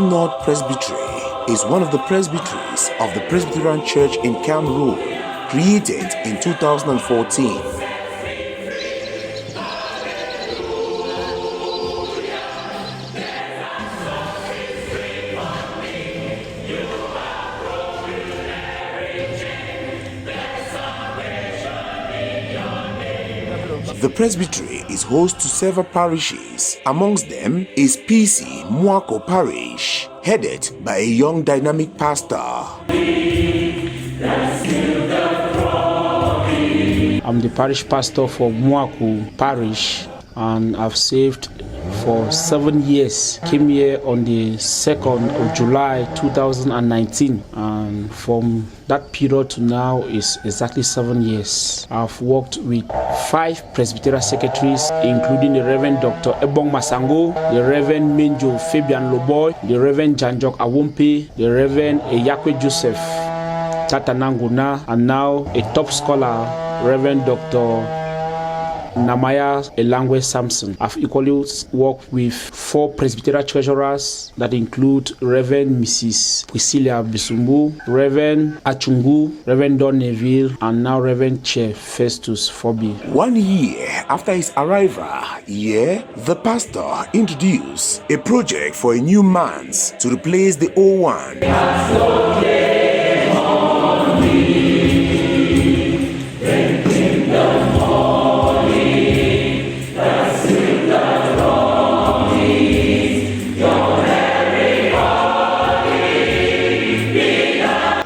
North Presbytery is one of the presbyteries of the Presbyterian Church in Cameroon, created in 2014. The presbytery is host to several parishes. Amongst them is PC Muaku Parish, headed by a young dynamic pastor. I'm the parish pastor for Muaku Parish, and I've served for 7 years. Came here on the 2nd of July 2019, and from that period to now is exactly 7 years. I've worked with 5 Presbyterian secretaries, including the Reverend Dr. Ebong Masango, the Reverend Menjo Fabian Loboy, the Reverend Janjok Awompe, the Reverend Eyakwe Joseph Tatananguna, and now a top scholar, Reverend Dr. Namaya Elangwe Samson. I've equally worked with 4 Presbyterian treasurers that include Reverend Mrs. Priscilla Bisumbu, Reverend Achungu, Reverend Don Neville, and now Reverend Chair Festus Fobi. 1 year after his arrival here, the pastor introduced a project for a new Manse to replace the old one.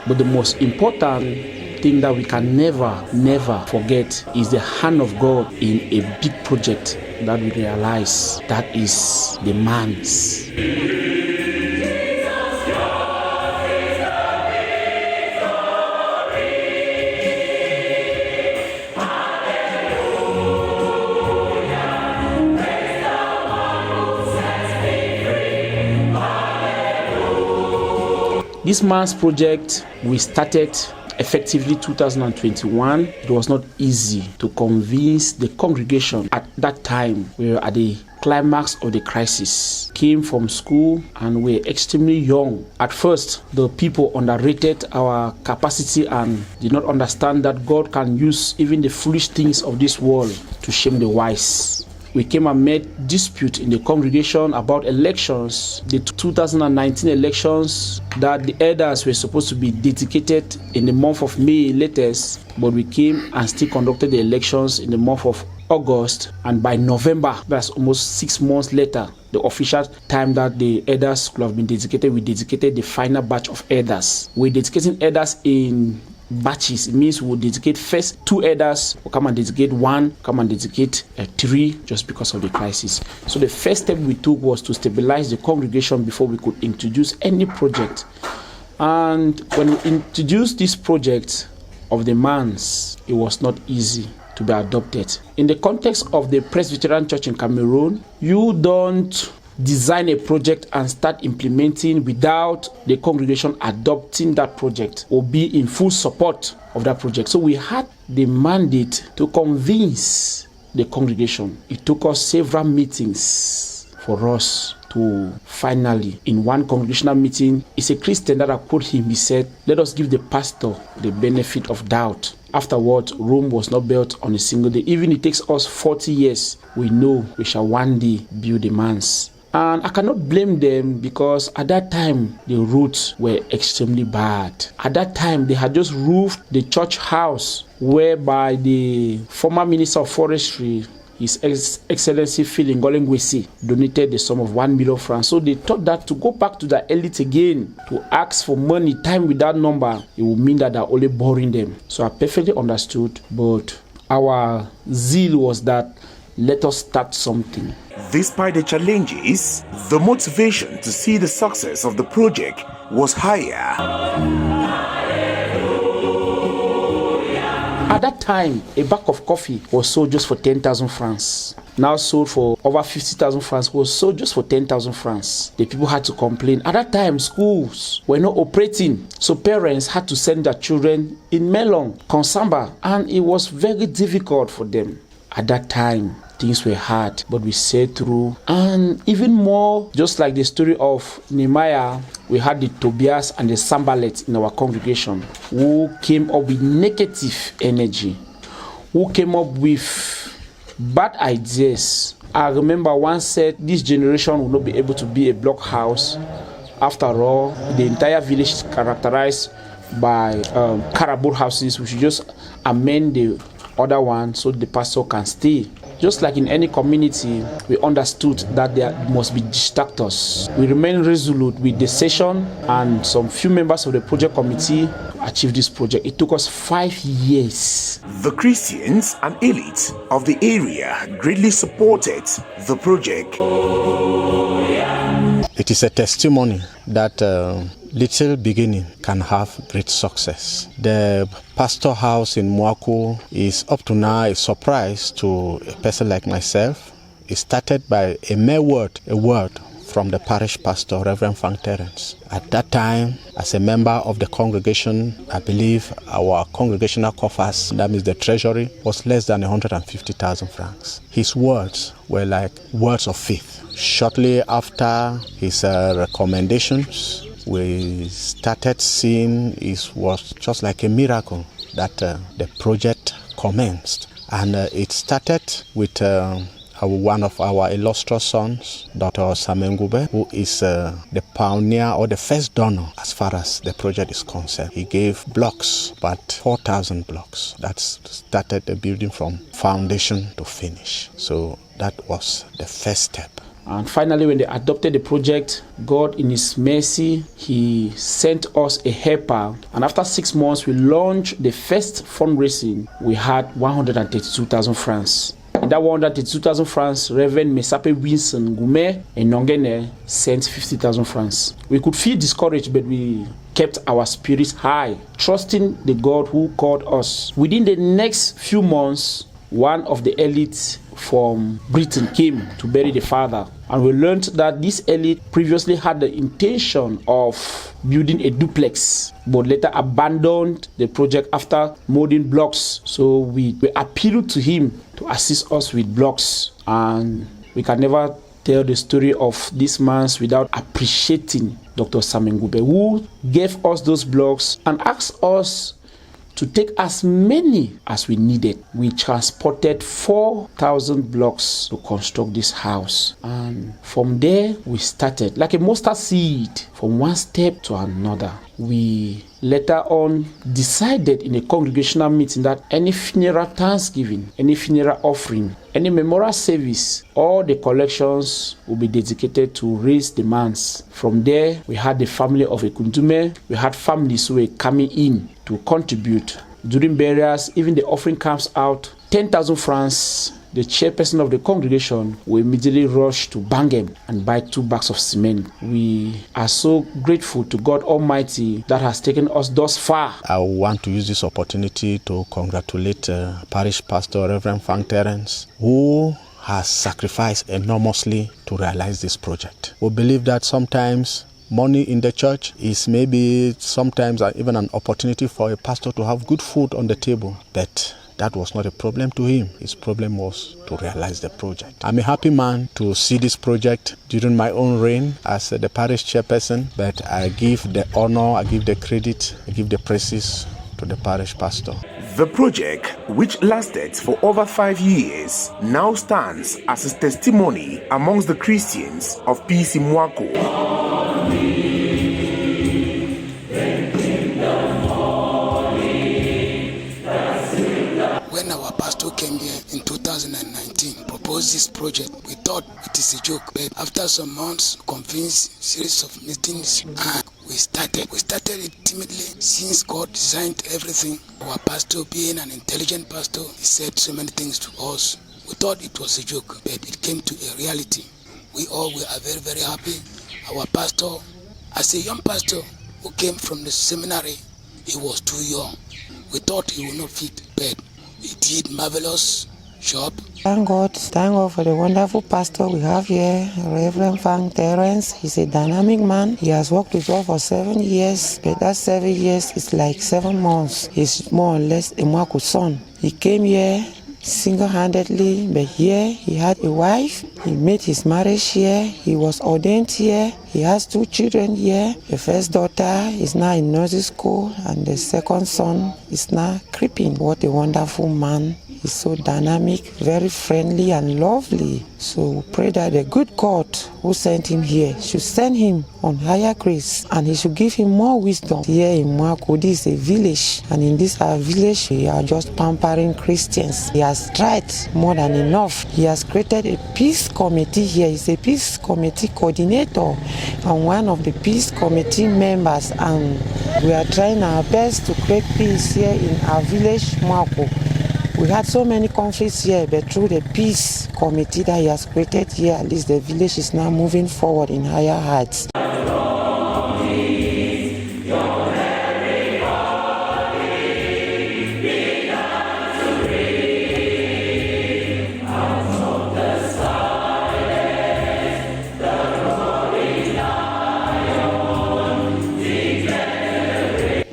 But the most important thing that we can never forget is the hand of God in a big project that we realize, that is the Manse. This Manse project, we started effectively 2021. It was not easy to convince the congregation. At that time, we were at the climax of the crisis. Came from school and we were extremely young. At first, the people underrated our capacity and did not understand that God can use even the foolish things of this world to shame the wise. We came and met dispute in the congregation about elections, the 2019 elections, that the elders were supposed to be dedicated in the month of May latest, but we came and still conducted the elections in the month of August, and by November, that's almost 6 months later, the official time that the elders could have been dedicated, we dedicated the final batch of elders. We're dedicating elders in batches. It means we'll dedicate first 2 elders, we'll come and dedicate 1, come and dedicate 3, just because of the crisis. So the first step we took was to stabilize the congregation before we could introduce any project. And when we introduced this project of the Manse, it was not easy to be adopted. In the context of the Presbyterian Church in Cameroon, you don't design a project and start implementing without the congregation adopting that project or be in full support of that project. So we had the mandate to convince the congregation. It took us several meetings for us to finally, in one congregational meeting, it's a Christian that approached him. He said, let us give the pastor the benefit of doubt. Afterward, Rome was not built on a single day. Even if it takes us 40 years, we know we shall one day build a Manse. And I cannot blame them, because at that time, the roads were extremely bad. At that time, they had just roofed the church house, whereby the former Minister of Forestry, His Excellency Phil Ngolengwesi, donated the sum of 1 million francs. So they thought that to go back to the elite again, to ask for money, time with that number, it would mean that they're only borrowing them. So I perfectly understood, but our zeal was that let us start something. Despite the challenges, the motivation to see the success of the project was higher. At that time, a bag of coffee was sold just for 10,000 francs. Now sold for over 50,000 francs, was sold just for 10,000 francs. The people had to complain. At that time, schools were not operating, so parents had to send their children in melon, consamba, and it was very difficult for them. At that time, things were hard, but we said through. And even more, just like the story of Nehemiah, we had the Tobias and the Sanballat in our congregation who came up with negative energy, who came up with bad ideas. I remember one said, this generation will not be able to be a block house. After all, the entire village is characterized by carabao houses. We should just amend the other one so the pastor can stay. Just like in any community, we understood that there must be distractors. We remained resolute with the session, and some few members of the project committee achieved this project. It took us 5 years. The Christians and elite of the area greatly supported the project. It is a testimony that little beginning can have great success. The pastor house in Muaku is up to now a surprise to a person like myself. It started by a mere word, from the parish pastor, Reverend Frank Terence. At that time, as a member of the congregation, I believe our congregational coffers, that means the treasury, was less than 150,000 francs. His words were like words of faith. Shortly after his recommendations, we started seeing it was just like a miracle that the project commenced. And it started with one of our illustrious sons, Dr. Samengube, who is the pioneer or the first donor as far as the project is concerned. He gave blocks, about 4,000 blocks. That started the building from foundation to finish. So that was the first step. And finally, when they adopted the project, God in His mercy, He sent us a helper. And after 6 months, we launched the first fundraising. We had 132,000 francs. In that 132,000 francs, Reverend Mesape Winston Gume and Nongene sent 50,000 francs. We could feel discouraged, but we kept our spirits high, trusting the God who called us. Within the next few months, one of the elites from Britain came to bury the father, and we learned that this elite previously had the intention of building a duplex, but later abandoned the project after molding blocks. So we appealed to him to assist us with blocks, and we can never tell the story of this man without appreciating Dr. Samengube, who gave us those blocks and asked us to take as many as we needed. We transported 4,000 blocks to construct this house. And from there, we started like a mustard seed from one step to another. We later on decided in a congregational meeting that any funeral thanksgiving, any funeral offering, any memorial service, all the collections will be dedicated to raise the Manse. From there, we had the family of Ekundume. We had families who were coming in to contribute. During burials, even the offering comes out, 10,000 francs. The chairperson of the congregation will immediately rush to Bangem and buy 2 bags of cement. We are so grateful to God Almighty that has taken us thus far. I want to use this opportunity to congratulate Parish Pastor Reverend Frank Terence, who has sacrificed enormously to realize this project. We believe that sometimes money in the church is maybe sometimes even an opportunity for a pastor to have good food on the table, but that was not a problem to him. His problem was to realize the project. I'm a happy man to see this project during my own reign as the parish chairperson, but I give the honor, I give the credit, I give the praises to the parish pastor. The project, which lasted for over 5 years, now stands as a testimony amongst the Christians of PC Muaku. When our pastor came here in 2019, proposed this project, we thought it is a joke. But after some months, convinced series of meetings, we started it timidly. Since God designed everything, our pastor being an intelligent pastor, he said so many things to us. We thought it was a joke, but it came to a reality. We are very, very happy. Our pastor, as a young pastor who came from the seminary, he was too young. We thought he would not fit, but he did marvelous job. Thank God for the wonderful pastor we have here, Reverend Frank Terence. He's a dynamic man. He has worked with us for 7 years, but that 7 years is like 7 months. He's more or less a Muaku son. He came here single-handedly, but here he had a wife. He made his marriage here. He was ordained here. He has 2 children here. The first daughter is now in nursery school, and the second son is now creeping. What a wonderful man. He's so dynamic, very friendly and lovely. So we pray that the good God who sent him here should send him on higher grace, and he should give him more wisdom. Here in Muaku, this is a village, and in this our village, we are just pampering Christians. He has tried more than enough. He has created a peace committee here. He's a peace committee coordinator and one of the peace committee members, and we are trying our best to create peace here in our village, Muaku. We had so many conflicts here, but through the peace committee that he has created here, at least the village is now moving forward in higher heights.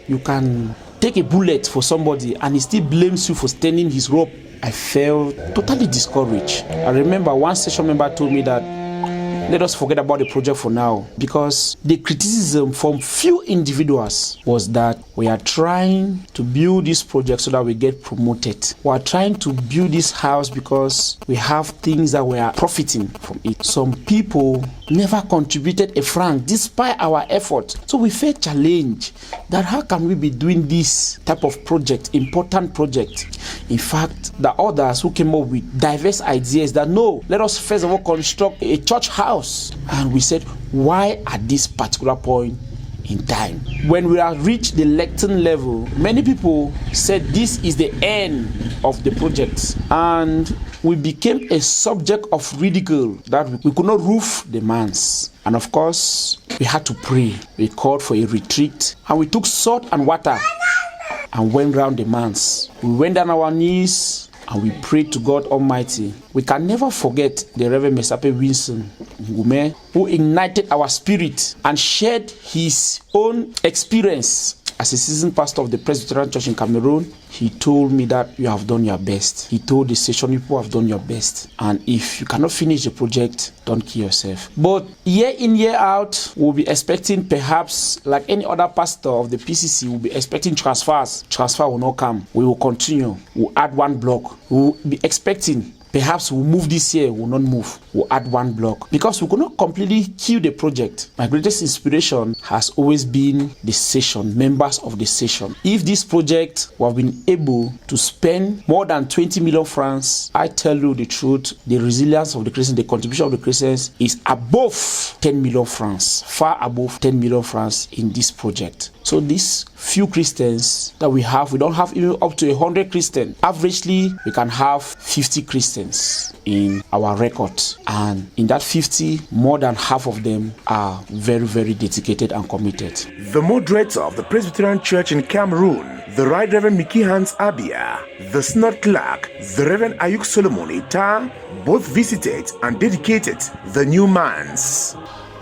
You can take a bullet for somebody and he still blames you for standing his rope. I felt totally discouraged. I remember one session member told me that let us forget about the project for now, because the criticism from few individuals was that we are trying to build this project so that we get promoted. We are trying to build this house because we have things that we are profiting from it. Some people never contributed a franc despite our effort. So we felt challenged that how can we be doing this type of project, important project. In fact, the others who came up with diverse ideas that no, let us first of all construct a church house. And we said, why at this particular point in time? When we have reached the lectern level, many people said this is the end of the project, and we became a subject of ridicule that we could not roof the Manse. And of course, we had to pray. We called for a retreat, and we took salt and water and went round the Manse. We went on our knees and we prayed to God Almighty. We can never forget the Reverend Mesape Winston Ngume, who ignited our spirit and shared his own experience as a seasoned pastor of the Presbytery Church in Cameroon. He told me that you have done your best. He told the session people have done your best. And if you cannot finish the project, don't kill yourself. But year in, year out, we'll be expecting, perhaps like any other pastor of the PCC, we'll be expecting transfers. Transfer will not come. We will continue. We'll add 1 block. We'll be expecting, perhaps we'll move this year, we'll not move. We'll add 1 block. Because we could not completely kill the project. My greatest inspiration has always been the session, members of the session. If this project we have been able to spend more than 20 million francs, I tell you the truth, the resilience of the Christians, the contribution of the Christians is above 10 million francs, far above 10 million francs in this project. So these few Christians that we have, we don't have even up to 100 Christians. Averagely, we can have 50 Christians in our record. And in that 50, more than half of them are very, very dedicated and committed. The moderator of the Presbyterian Church in Cameroon, the Right Reverend Mickey Hans Abia, the Synod Clerk, the Reverend Ayuk Solomon Ita, both visited and dedicated the new Manse.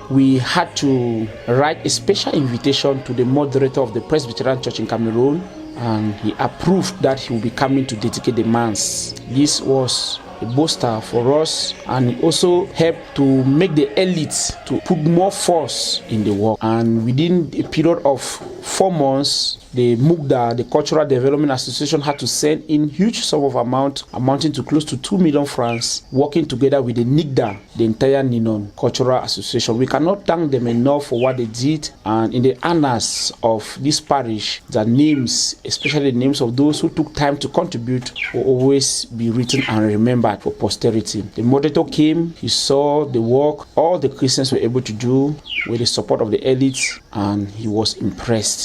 We had to write a special invitation to the moderator of the Presbyterian Church in Cameroon, and he approved that he will be coming to dedicate the Manse. This was a booster for us, and it also helped to make the elites to put more force in the work. And within a period of 4 months, the MUGDA, the Cultural Development Association, had to send in huge sum of amount amounting to close to 2 million francs, working together with the NIGDA, the entire Ninon Cultural Association. We cannot thank them enough for what they did, and in the annals of this parish, the names, especially the names of those who took time to contribute, will always be written and remembered for posterity. The moderator came, he saw the work all the Christians were able to do with the support of the elites, and he was impressed.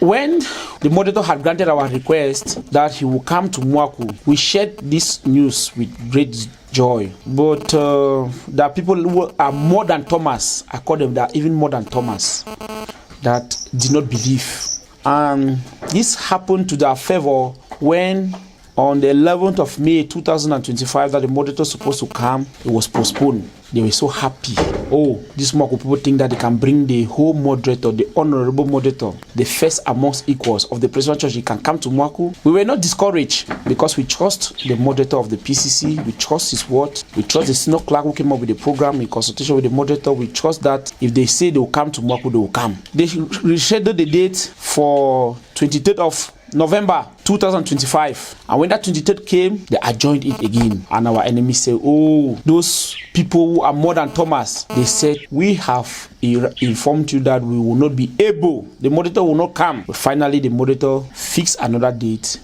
When the moderator had granted our request that he will come to Muaku, we shared this news with great joy. But there are people who are more than Thomas. I call them, they are even more than Thomas. that did not believe. And this happened to their favor when on the 11th of May 2025 that the moderator was supposed to come, it was postponed. They were so happy. Oh, these Muaku people think that they can bring the whole moderator, the honorable moderator, the first amongst equals of the Presbyterian Church. He can come to Muaku. We were not discouraged because we trust the moderator of the PCC. We trust his word. We trust the senior clerk who came up with the program in consultation with the moderator. We trust that if they say they will come to Muaku, they will come. They rescheduled the date for 23rd of November 2025, and when that 23rd came, they adjourned it again. And our enemies said, oh, those people who are more than Thomas, they said, we have informed you that we will not be able, the moderator will not come. But finally the moderator fixed another date,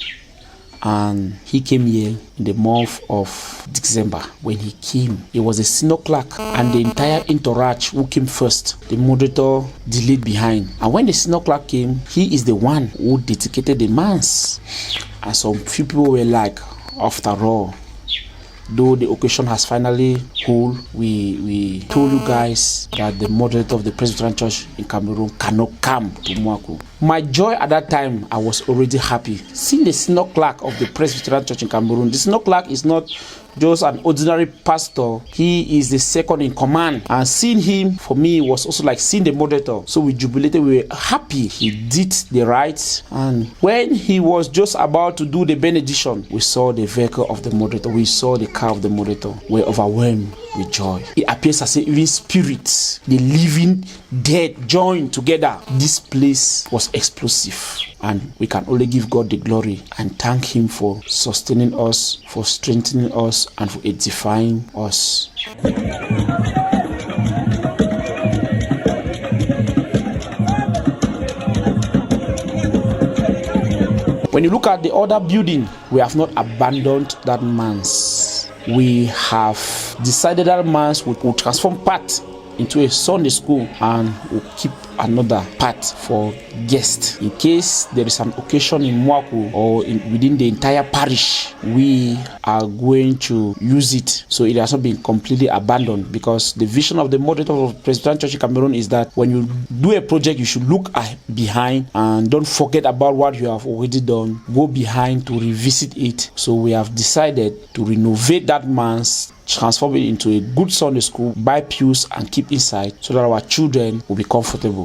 and he came here in the month of December. When he came, it was a senior clerk and the entire entourage who came first. The moderator delayed behind, and when the senior clerk came, he is the one who dedicated the Manse. And some few people were like, after all, though the occasion has finally cooled, we told you guys that the moderator of the Presbyterian Church in Cameroon cannot come to Muaku. My joy at that time, I was already happy. Seeing the senior clerk of the Presbyterian Church in Cameroon, the senior clerk is not just an ordinary pastor, he is the second in command. And seeing him, for me, was also like seeing the moderator. So we jubilated, we were happy. He did the right. And when he was just about to do the benediction, we saw the vehicle of the moderator, we saw the car of the moderator. We were overwhelmed with joy. It appears as if even spirits, the living dead, joined together. This place was explosive, and we can only give God the glory and thank him for sustaining us, for strengthening us, and for edifying us. When you look at the other building, we have not abandoned that Manse. We have decided that Manse will transform part into a Sunday school and will keep another part for guests. In case there is an occasion in Muaku or within the entire parish, we are going to use it. So it has not been completely abandoned, because the vision of the moderator of Presbyterian Church in Cameroon is that when you do a project, you should look behind and don't forget about what you have already done. Go behind to revisit it. So we have decided to renovate that Manse, transform it into a good Sunday school, buy pews and keep inside so that our children will be comfortable.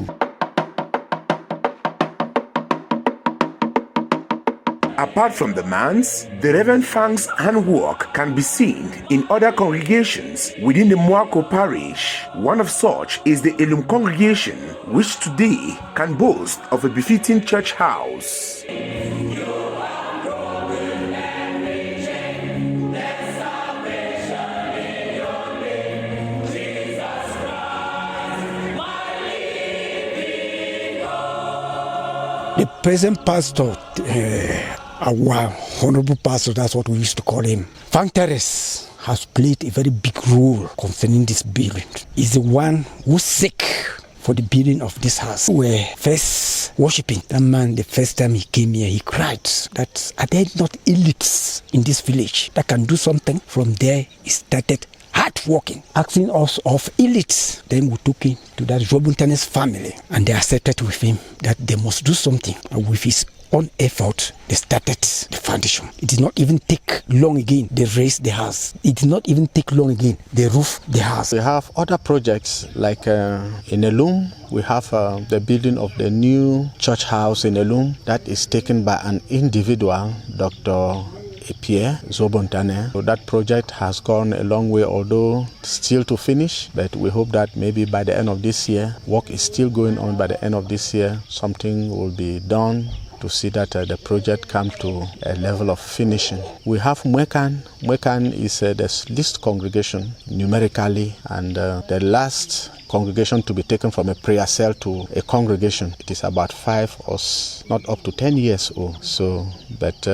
Apart from the Manse, the Reverend Fang's handwork can be seen in other congregations within the Muaku parish. One of such is the Elum congregation, which today can boast of a befitting church house. The present pastor, our honorable pastor, that's what we used to call him, Frank Terrace, has played a very big role concerning this building. He's the one who seek for the building of this house. We were first worshipping that man. The first time he came here, he cried that are there not elites in this village that can do something? From there, he started hard working, asking us of elites. Then we took him to that Robuntanes family, and they accepted with him that they must do something. And with his own effort, they started the foundation. It did not even take long again. They raised the house. It did not even take long again. They roofed the house. We have other projects like in Elum. We have the building of the new church house in Elum that is taken by an individual, Dr. Pierre Zobontane. So that project has gone a long way, although still to finish, but we hope that maybe by the end of this year, work is still going on. By the end of this year, something will be done to see that the project comes to a level of finishing. We have Mwekan. Mwekan is the least congregation numerically, and the last congregation to be taken from a prayer cell to a congregation. It is about 5 or not up to 10 years old. So, but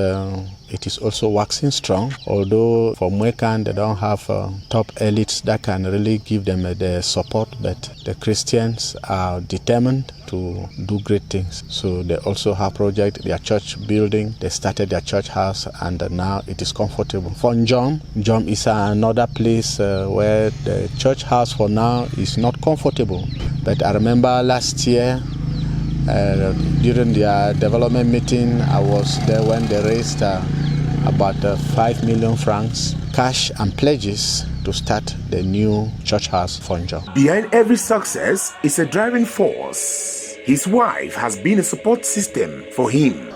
it is also waxing strong. Although for Mwekan, they don't have top elites that can really give them the support, but the Christians are determined to do great things. So they also have project, their church building. They started their church house, and now it is comfortable. For Njom is another place where the church house for now is not comfortable. But I remember last year During their development meeting, I was there when they raised about 5 million francs cash and pledges to start the new church house function. Behind every success is a driving force. His wife has been a support system for him.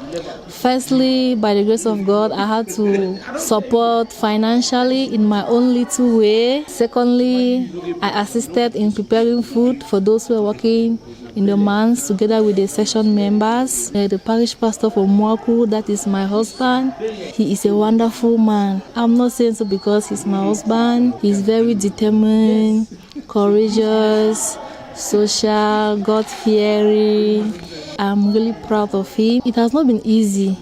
Firstly, by the grace of God, I had to support financially in my own little way. Secondly, I assisted in preparing food for those who are working in the Manse together with the session members. The parish pastor for Muaku, that is my husband. He is a wonderful man. I'm not saying so because he's my husband. He's very determined, courageous, social, God-fearing. I'm really proud of him. It has not been easy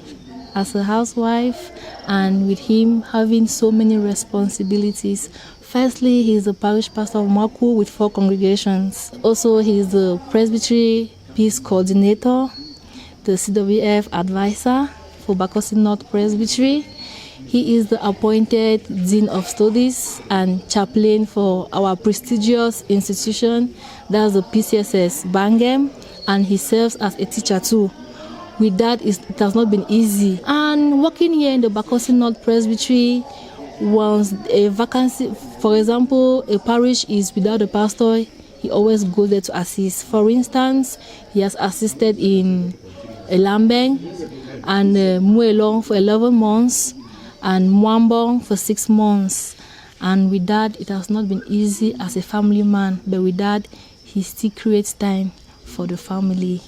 as a housewife and with him having so many responsibilities. Firstly, he's the parish pastor of Muaku with 4 congregations. Also, he's the Presbytery Peace Coordinator, the CWF advisor for Bakossi North Presbytery. He is the appointed Dean of Studies and chaplain for our prestigious institution, that's the PCSS Bangem, and he serves as a teacher too. With that, it has not been easy. And working here in the Bakossi North Presbytery, once a vacancy, for example, a parish is without a pastor, he always goes there to assist. For instance, he has assisted in Lambeng and Muelong for 11 months and Mwambong for 6 months. And with that, it has not been easy as a family man, but with that, he still creates time for the family.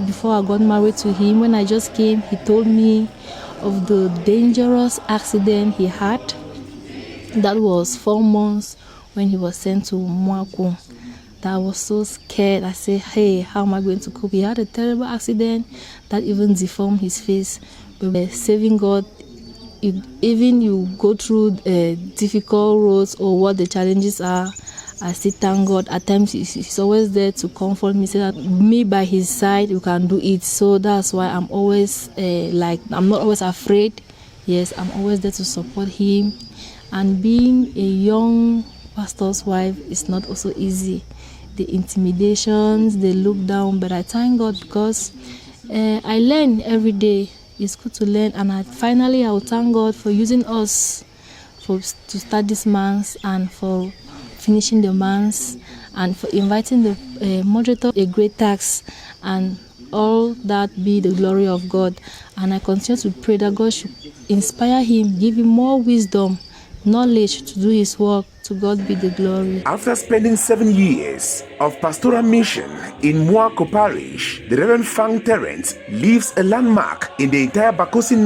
Before I got married to him, when I just came, he told me of the dangerous accident he had. That was 4 months when he was sent to Muaku. I was so scared. I said, hey, how am I going to cope? He had a terrible accident that even deformed his face. But saving God, even you go through difficult roads or what the challenges are, I still thank God. At times, he's always there to comfort me, say that me by his side, you can do it. So that's why I'm always I'm not always afraid. Yes, I'm always there to support him. And being a young pastor's wife is not also easy. The intimidations, they look down, but I thank God because I learn every day. It's good to learn, and I will thank God for using us to start this Manse and for finishing the Manse and for inviting the moderator. A great task, and all that be the glory of God. And I continue to pray that God should inspire him, give him more wisdom, knowledge to do his work. To God be the glory. After spending 7 years of pastoral mission in Muaku Parish, the Reverend Fang Terence leaves a landmark in the entire Bakossi